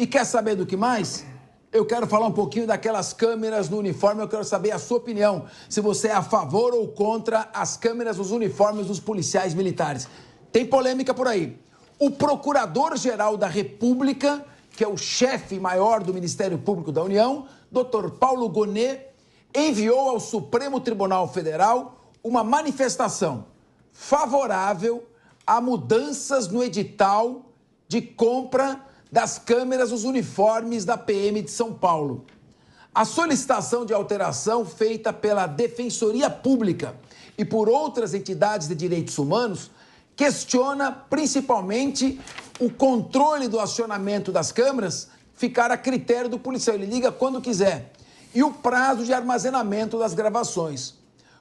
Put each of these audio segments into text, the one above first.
E quer saber do que mais? Eu quero falar um pouquinho daquelas câmeras no uniforme, eu quero saber a sua opinião. Se você é a favor ou contra as câmeras nos uniformes dos policiais militares. Tem polêmica por aí. O Procurador-Geral da República, que é o chefe maior do Ministério Público da União, Dr. Paulo Gonet, enviou ao Supremo Tribunal Federal uma manifestação favorável a mudanças no edital de compra das câmeras nos uniformes da PM de São Paulo. A solicitação de alteração feita pela Defensoria Pública e por outras entidades de direitos humanos questiona principalmente o controle do acionamento das câmeras ficar a critério do policial. Ele liga quando quiser. E o prazo de armazenamento das gravações.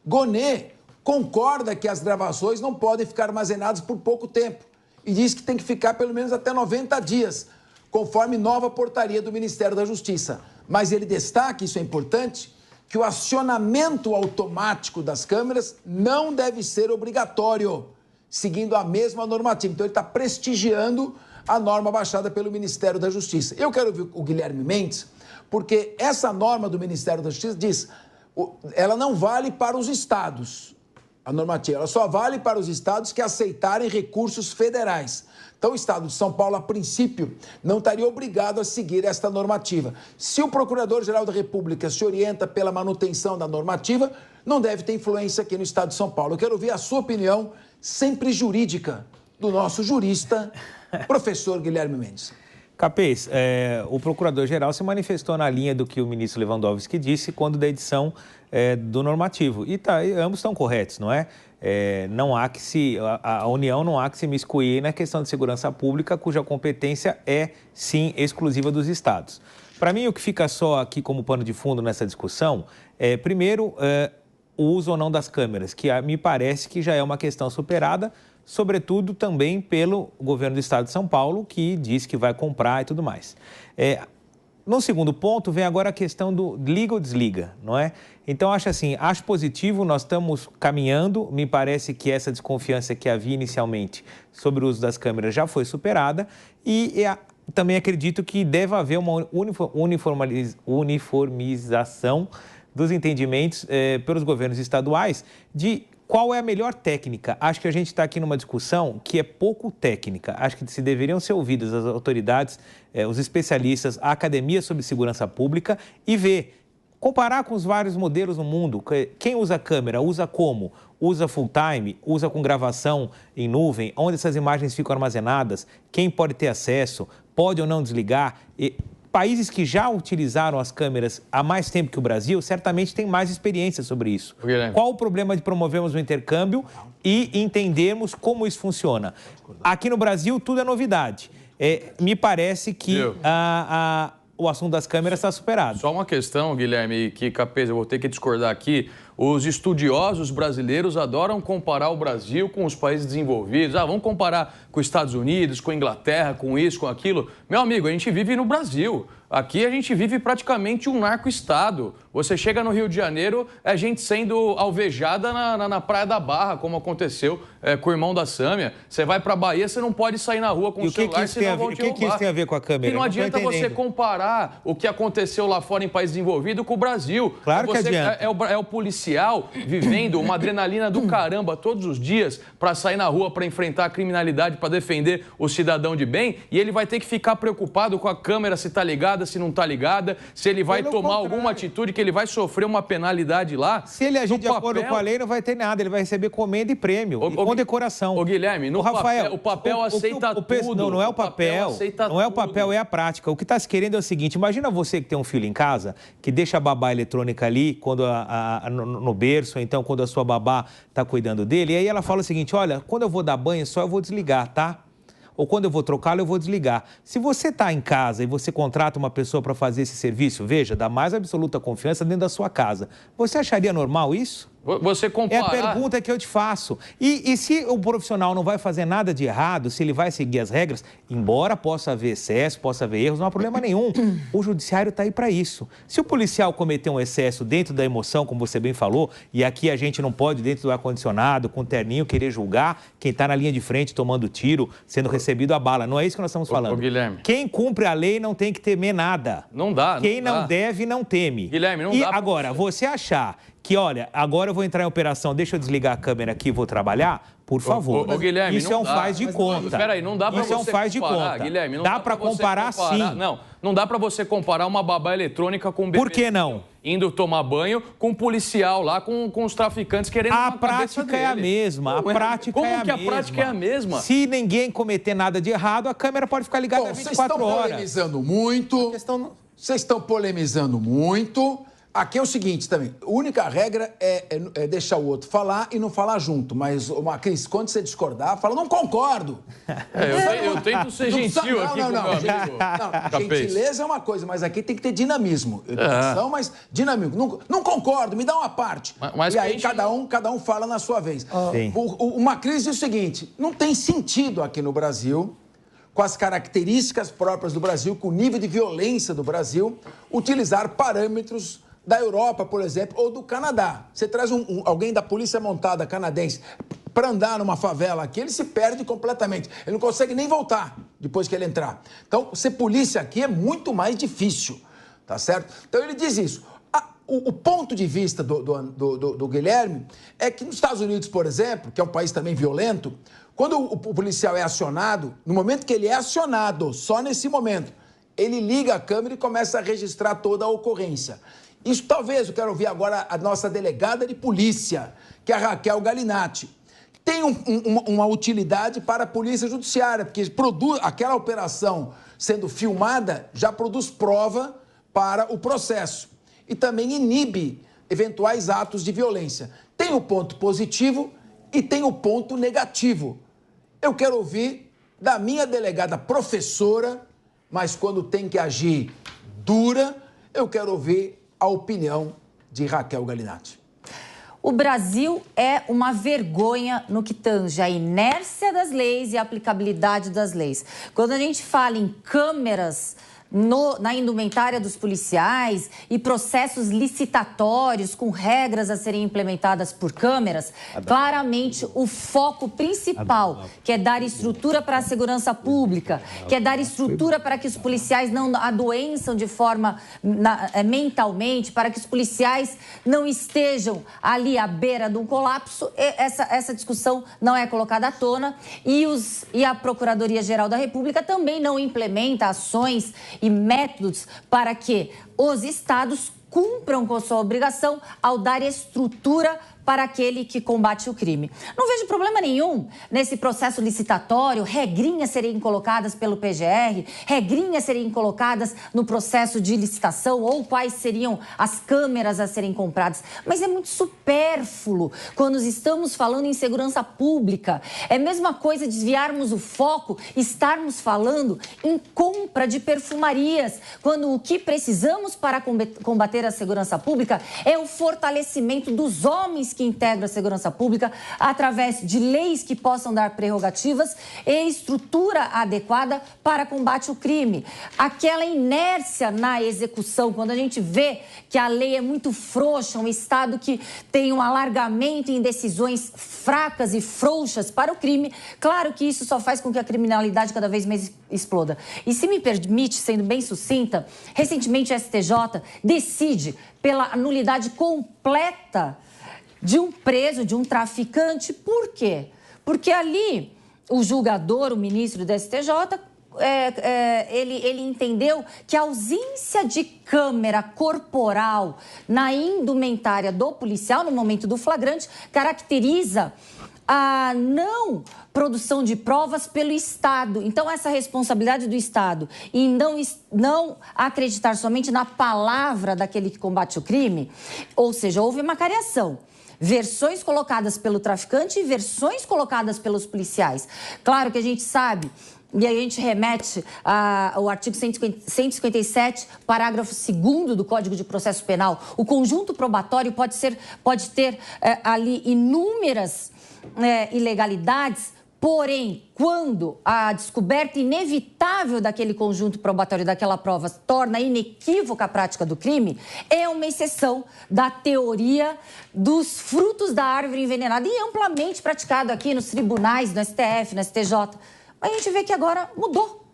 Gonet concorda que as gravações não podem ficar armazenadas por pouco tempo e diz que tem que ficar pelo menos até 90 dias, conforme nova portaria do Ministério da Justiça. Mas ele destaca, isso é importante, que o acionamento automático das câmeras não deve ser obrigatório, seguindo a mesma normativa. Então ele está prestigiando a norma baixada pelo Ministério da Justiça. Eu quero ouvir o Guilherme Mendes, porque essa norma do Ministério da Justiça diz, ela não vale para os estados, a normativa, ela só vale para os estados que aceitarem recursos federais. Então, o estado de São Paulo, a princípio, não estaria obrigado a seguir esta normativa. Se o Procurador-Geral da República se orienta pela manutenção da normativa, não deve ter influência aqui no estado de São Paulo. Eu quero ouvir a sua opinião, sempre jurídica, do nosso jurista, professor Guilherme Mendes. Capês, o Procurador-Geral se manifestou na linha do que o ministro Lewandowski disse quando da edição do normativo. E ambos estão corretos, não é? Não há que a União não há que se miscuir na questão de segurança pública, cuja competência é, sim, exclusiva dos estados. Para mim, o que fica só aqui como pano de fundo nessa discussão é, primeiro, o uso ou não das câmeras, que me parece que já é uma questão superada, sobretudo também pelo governo do estado de São Paulo, que diz que vai comprar e tudo mais. No segundo ponto, vem agora a questão do liga ou desliga, não é? Então, acho positivo, nós estamos caminhando, me parece que essa desconfiança que havia inicialmente sobre o uso das câmeras já foi superada e também acredito que deve haver uma uniformização dos entendimentos pelos governos estaduais de qual é a melhor técnica. Acho que a gente está aqui numa discussão que é pouco técnica. Acho que se deveriam ser ouvidas as autoridades, os especialistas, a Academia sobre Segurança Pública e comparar com os vários modelos no mundo. Quem usa câmera, usa como? Usa full time? Usa com gravação em nuvem? Onde essas imagens ficam armazenadas? Quem pode ter acesso? Pode ou não desligar? Países que já utilizaram as câmeras há mais tempo que o Brasil, certamente têm mais experiência sobre isso. Qual o problema de promovermos o intercâmbio e entendermos como isso funciona? Aqui no Brasil, tudo é novidade. Me parece que o assunto das câmeras está superado. Só uma questão, Guilherme, que, Capês, eu vou ter que discordar aqui. Os estudiosos brasileiros adoram comparar o Brasil com os países desenvolvidos. Vamos comparar com os Estados Unidos, com a Inglaterra, com isso, com aquilo. Meu amigo, a gente vive no Brasil. Aqui a gente vive praticamente um narco-estado. Você chega no Rio de Janeiro, é gente sendo alvejada na Praia da Barra, como aconteceu com o irmão da Sâmia. Você vai pra Bahia, você não pode sair na rua com o celular, senão vão te roubar. O que isso tem a ver com a câmera? E não adianta você comparar o que aconteceu lá fora em país desenvolvido com o Brasil. Claro que adianta. É o policial vivendo uma adrenalina do caramba todos os dias para sair na rua, para enfrentar a criminalidade, para defender o cidadão de bem, e ele vai ter que ficar preocupado com a câmera se tá ligada, se não tá ligada, se ele vai tomar alguma atitude, que ele vai sofrer uma penalidade lá. Se ele agir de acordo com a lei, não vai ter nada, ele vai receber comenda e prêmio, com decoração. Ô Guilherme, Rafael, o papel aceita tudo. Não é o papel, não é o papel, é a prática. O que está se querendo é o seguinte, imagina você que tem um filho em casa, que deixa a babá eletrônica ali, quando no berço, ou então quando a sua babá está cuidando dele, e aí ela fala o seguinte, olha, quando eu vou dar banho, só eu vou desligar, tá? Ou quando eu vou trocá-lo, eu vou desligar. Se você está em casa e você contrata uma pessoa para fazer esse serviço, veja, dá mais absoluta confiança dentro da sua casa. Você acharia normal isso? Você comparar... É a pergunta que eu te faço. E se o profissional não vai fazer nada de errado, se ele vai seguir as regras, embora possa haver excesso, possa haver erros, não há problema nenhum. O judiciário está aí para isso. Se o policial cometer um excesso dentro da emoção, como você bem falou, e aqui a gente não pode, dentro do ar-condicionado, com terninho, querer julgar quem está na linha de frente tomando tiro, sendo recebido a bala. Não é isso que nós estamos falando. Guilherme. Quem cumpre a lei não tem que temer nada. Não dá. Quem não deve, não teme. Guilherme, não e dá. Agora, você achar que, olha, agora eu vou entrar em operação, deixa eu desligar a câmera aqui e vou trabalhar, por favor. Guilherme, isso é um faz de conta. Peraí, não dá pra você comparar. Isso é um faz de conta. Guilherme, não dá para comparar, sim. Não dá para você comparar uma babá eletrônica com um bebê. Por que não? Indo tomar banho com um policial lá, com os traficantes querendo a prática é a mesma. A prática é a mesma. Como que a prática é a mesma? Se ninguém cometer nada de errado, a câmera pode ficar ligada 24 horas. Vocês estão polemizando muito. Aqui é o seguinte também, a única regra é deixar o outro falar e não falar junto. Mas, Cris, quando você discordar, fala, não concordo. Eu tento ser gentil aqui com o meu amigo. Gentileza é uma coisa, mas aqui tem que ter dinamismo. Educação, mas dinamismo. Não concordo, me dá uma parte. Mas e aí cada um fala na sua vez. Uma crise é o seguinte, não tem sentido aqui no Brasil, com as características próprias do Brasil, com o nível de violência do Brasil, utilizar parâmetros da Europa, por exemplo, ou do Canadá. Você traz alguém da polícia montada canadense para andar numa favela aqui, ele se perde completamente. Ele não consegue nem voltar depois que ele entrar. Então, ser polícia aqui é muito mais difícil, tá certo? Então, ele diz isso. O ponto de vista do Guilherme é que nos Estados Unidos, por exemplo, que é um país também violento, quando o policial é acionado, no momento que ele é acionado, só nesse momento, ele liga a câmera e começa a registrar toda a ocorrência. Isso talvez, eu quero ouvir agora a nossa delegada de polícia, que é a Raquel Galinatti. Tem uma utilidade para a polícia judiciária, porque aquela operação sendo filmada já produz prova para o processo e também inibe eventuais atos de violência. Tem o ponto positivo e tem o ponto negativo. Eu quero ouvir da minha delegada professora, mas quando tem que agir dura, eu quero ouvir a opinião de Raquel Galinatti. O Brasil é uma vergonha no que tange a inércia das leis e a aplicabilidade das leis. Quando a gente fala em câmeras na indumentária dos policiais e processos licitatórios com regras a serem implementadas por câmeras, claramente o foco principal, que é dar estrutura para a segurança pública, que é dar estrutura para que os policiais não adoeçam de forma mentalmente, para que os policiais não estejam ali à beira de um colapso, essa discussão não é colocada à tona e a Procuradoria-Geral da República também não implementa ações e métodos para que os estados cumpram com sua obrigação ao dar estrutura para aquele que combate o crime. Não vejo problema nenhum nesse processo licitatório, regrinhas serem colocadas pelo PGR, regrinhas serem colocadas no processo de licitação ou quais seriam as câmeras a serem compradas. Mas é muito supérfluo quando estamos falando em segurança pública. É a mesma coisa desviarmos o foco, estarmos falando em compra de perfumarias, quando o que precisamos para combater a segurança pública é o fortalecimento dos homens que integram a segurança pública através de leis que possam dar prerrogativas e estrutura adequada para combate ao crime. Aquela inércia na execução, quando a gente vê que a lei é muito frouxa, um Estado que tem um alargamento em decisões fracas e frouxas para o crime, claro que isso só faz com que a criminalidade cada vez mais exploda. E se me permite, sendo bem sucinta, recentemente o STJ decide pela nulidade completa de um preso, de um traficante. Por quê? Porque ali o julgador, o ministro do STJ, ele entendeu que a ausência de câmera corporal na indumentária do policial no momento do flagrante caracteriza a não produção de provas pelo Estado. Então, essa responsabilidade do Estado em não acreditar somente na palavra daquele que combate o crime, ou seja, houve uma cariação. Versões colocadas pelo traficante e versões colocadas pelos policiais. Claro que a gente sabe e aí a gente remete ao artigo 157, parágrafo 2º do Código de Processo Penal. O conjunto probatório pode ter ali inúmeras ilegalidades, porém, quando a descoberta inevitável daquele conjunto probatório, daquela prova, torna inequívoca a prática do crime, é uma exceção da teoria dos frutos da árvore envenenada e amplamente praticado aqui nos tribunais, no STF, no STJ. A gente vê que agora mudou.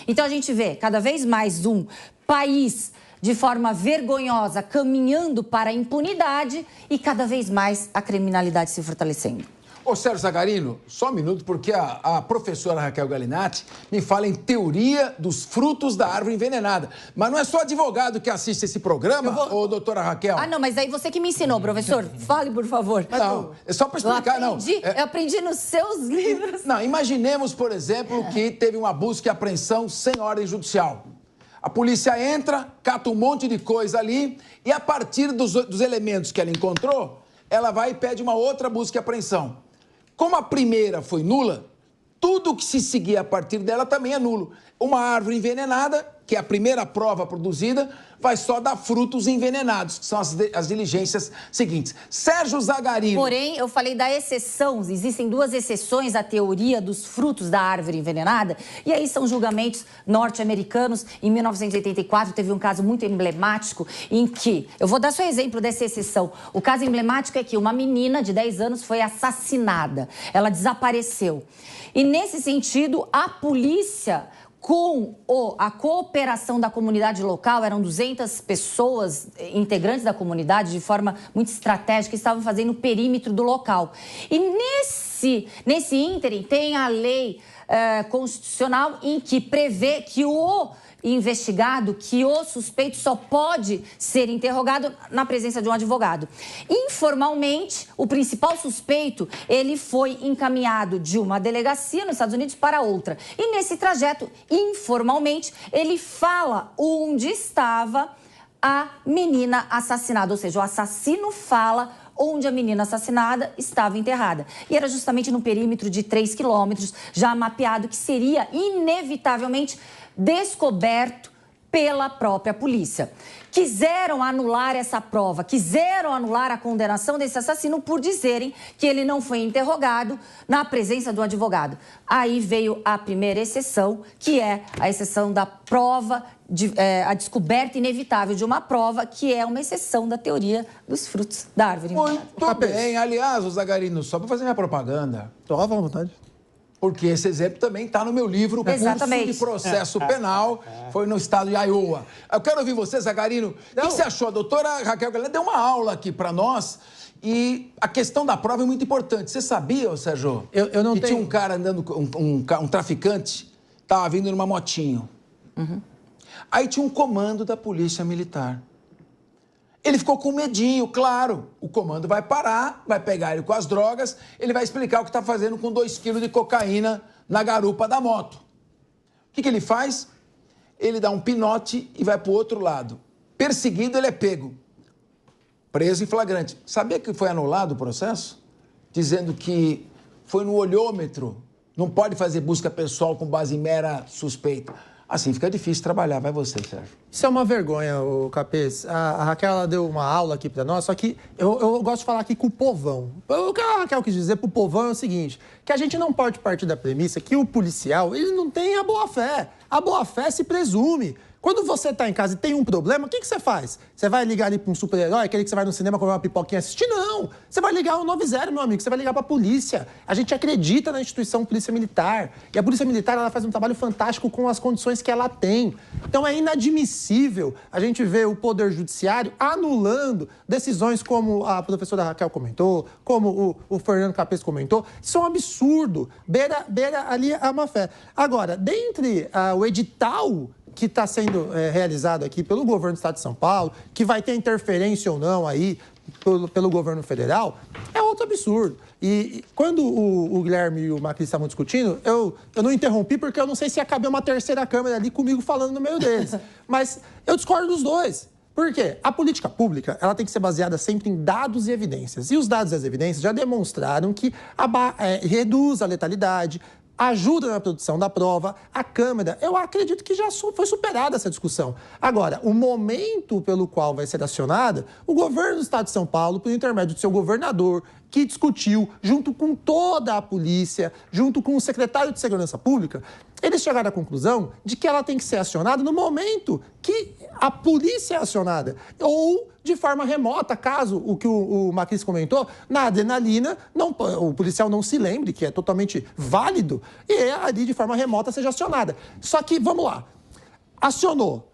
Então, a gente vê cada vez mais um país de forma vergonhosa caminhando para a impunidade e cada vez mais a criminalidade se fortalecendo. Ô, Sérgio Zagarino, só um minuto, porque a professora Raquel Galinatti me fala em teoria dos frutos da árvore envenenada. Mas não é só advogado que assiste esse programa, ô, doutora Raquel? Ah, não, mas aí você que me ensinou, professor. Fale, por favor. Não, é só para explicar, Eu aprendi nos seus livros. Não, imaginemos, por exemplo, que teve uma busca e apreensão sem ordem judicial. A polícia entra, cata um monte de coisa ali e, a partir dos elementos que ela encontrou, ela vai e pede uma outra busca e apreensão. Como a primeira foi nula, tudo que se seguir a partir dela também é nulo. Uma árvore envenenada, que é a primeira prova produzida, vai só dar frutos envenenados, que são as diligências seguintes. Sérgio Zagarino. Porém, eu falei da exceção. Existem 2 exceções à teoria dos frutos da árvore envenenada. E aí são julgamentos norte-americanos. Em 1984, teve um caso muito emblemático em que... Eu vou dar só exemplo dessa exceção. O caso emblemático é que uma menina de 10 anos foi assassinada. Ela desapareceu. E, nesse sentido, a polícia... Com a cooperação da comunidade local, eram 200 pessoas integrantes da comunidade, de forma muito estratégica, estavam fazendo o perímetro do local. E nesse ínterim tem a lei constitucional em que prevê que o investigado, que o suspeito só pode ser interrogado na presença de um advogado. Informalmente, o principal suspeito, ele foi encaminhado de uma delegacia nos Estados Unidos para outra. E nesse trajeto, informalmente, ele fala onde estava a menina assassinada, ou seja, o assassino fala onde a menina assassinada estava enterrada. E era justamente no perímetro de 3 quilômetros, já mapeado, que seria inevitavelmente descoberto pela própria polícia. Quiseram anular essa prova, quiseram anular a condenação desse assassino por dizerem que ele não foi interrogado na presença do advogado. Aí veio a primeira exceção, que é a exceção da prova, a descoberta inevitável de uma prova, que é uma exceção da teoria dos frutos da árvore. Muito bem. Aliás, o Zagarino, só para fazer minha propaganda. Estou à vontade. Porque esse exemplo também está no meu livro, Curso de Processo Penal, foi no estado de Iowa. Eu quero ouvir você, Zagarino. O que você achou? A doutora Raquel Galinatti deu uma aula aqui para nós e a questão da prova é muito importante. Você sabia, Sérgio, eu não que tenho... tinha um cara andando, um traficante, estava vindo numa motinho. Uhum. Aí tinha um comando da polícia militar. Ele ficou com medinho, claro. O comando vai parar, vai pegar ele com as drogas, ele vai explicar o que está fazendo com 2 quilos de cocaína na garupa da moto. O que ele faz? Ele dá um pinote e vai para o outro lado. Perseguido, ele é pego. Preso em flagrante. Sabia que foi anulado o processo? Dizendo que foi no olhômetro. Não pode fazer busca pessoal com base em mera suspeita. Assim fica difícil trabalhar. Vai você, Sérgio. Isso é uma vergonha, o Capês. A Raquel ela deu uma aula aqui para nós, só que eu gosto de falar aqui com o povão. O que a Raquel quis dizer pro povão é o seguinte, que a gente não pode partir da premissa que o policial, ele não tem a boa-fé. A boa-fé se presume. Quando você tá em casa e tem um problema, o que você faz? Você vai ligar ali para um super-herói, aquele que você vai no cinema comer uma pipoquinha e assistir? Não! Você vai ligar o 90, meu amigo, você vai ligar para a polícia. A gente acredita na instituição Polícia Militar. E a Polícia Militar, ela faz um trabalho fantástico com as condições que ela tem. Então é inadmissível a gente ver o Poder Judiciário anulando decisões como a professora Raquel comentou, como o Fernando Capês comentou. Isso é um absurdo. Beira ali a má-fé. Agora, dentre o edital que está sendo realizado aqui pelo governo do estado de São Paulo, que vai ter interferência ou não aí pelo governo federal, é outro absurdo. E quando o Guilherme e o Macri estavam discutindo, eu não interrompi porque eu não sei se ia caber uma terceira câmera ali comigo falando no meio deles. Mas eu discordo dos dois. Por quê? A política pública, ela tem que ser baseada sempre em dados e evidências. E os dados e as evidências já demonstraram que reduz a letalidade, ajuda na produção da prova, a câmera. Eu acredito que já foi superada essa discussão. Agora, o momento pelo qual vai ser acionada, o governo do Estado de São Paulo, por intermédio do seu governador, que discutiu, junto com toda a polícia, junto com o secretário de Segurança Pública, eles chegaram à conclusão de que ela tem que ser acionada no momento que a polícia é acionada, ou de forma remota, caso o que o Macris comentou, na adrenalina, o policial não se lembre, que é totalmente válido, e ali de forma remota seja acionada. Só que, vamos lá, acionou.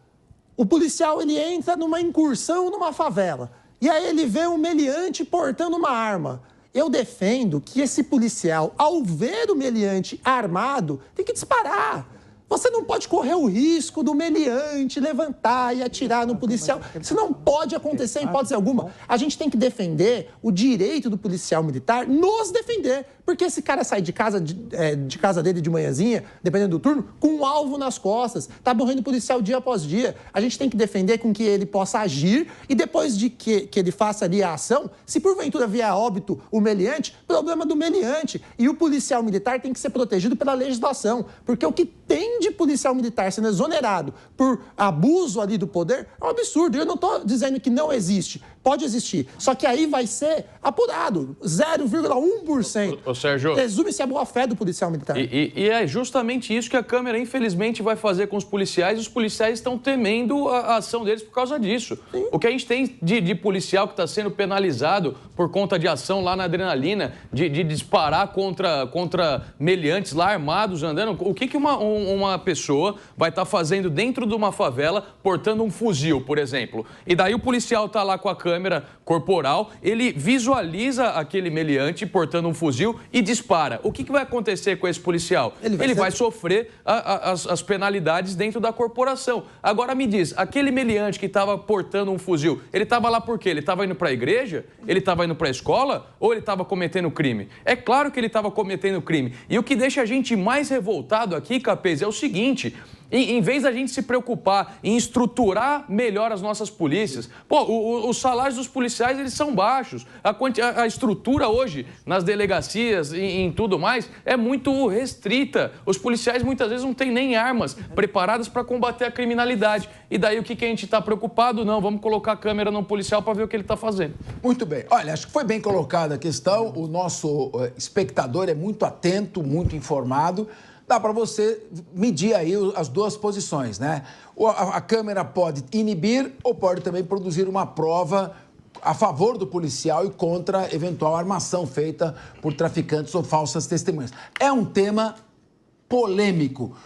O policial, ele entra numa incursão numa favela, e aí ele vê um meliante portando uma arma. Eu defendo que esse policial, ao ver o meliante armado, tem que disparar. Você não pode correr o risco do meliante levantar e atirar no policial. Isso não pode acontecer em hipótese alguma. A gente tem que defender o direito do policial militar nos defender. Porque esse cara sai de casa dele de manhãzinha, dependendo do turno, com um alvo nas costas. Tá morrendo policial dia após dia. A gente tem que defender com que ele possa agir e depois de que ele faça ali a ação, se porventura vier a óbito o meliante, problema do meliante. E o policial militar tem que ser protegido pela legislação. Porque o que tem de policial militar sendo exonerado por abuso ali do poder é um absurdo. Eu não estou dizendo que não existe. Pode existir. Só que aí vai ser apurado. 0,1%. Ô, Sérgio. Resume-se a boa-fé do policial militar. E é justamente isso que a Câmara, infelizmente, vai fazer com os policiais. Os policiais estão temendo a ação deles por causa disso. Sim. O que a gente tem de policial que está sendo penalizado por conta de ação lá na adrenalina, de disparar contra meliantes lá armados, andando. O que uma pessoa vai estar fazendo dentro de uma favela portando um fuzil, por exemplo? E daí o policial está lá com a câmera corporal, ele visualiza aquele meliante portando um fuzil e dispara. O que vai acontecer com esse policial? Ele vai sofrer as penalidades dentro da corporação. Agora me diz, aquele meliante que estava portando um fuzil, ele estava lá por quê? Ele estava indo para a igreja? Ele estava indo para a escola? Ou ele estava cometendo crime? É claro que ele estava cometendo crime. E o que deixa a gente mais revoltado aqui, Capês, é o seguinte: em vez da gente se preocupar em estruturar melhor as nossas polícias, os salários dos policiais, eles são baixos. A estrutura hoje nas delegacias e em tudo mais é muito restrita. Os policiais muitas vezes não têm nem armas preparadas para combater a criminalidade. E daí o que a gente está preocupado? Não, vamos colocar a câmera no policial para ver o que ele está fazendo. Muito bem. Olha, acho que foi bem colocada a questão. O nosso espectador é muito atento, muito informado. Dá para você medir aí as duas posições, né? A câmera pode inibir ou pode também produzir uma prova a favor do policial e contra eventual armação feita por traficantes ou falsas testemunhas. É um tema polêmico.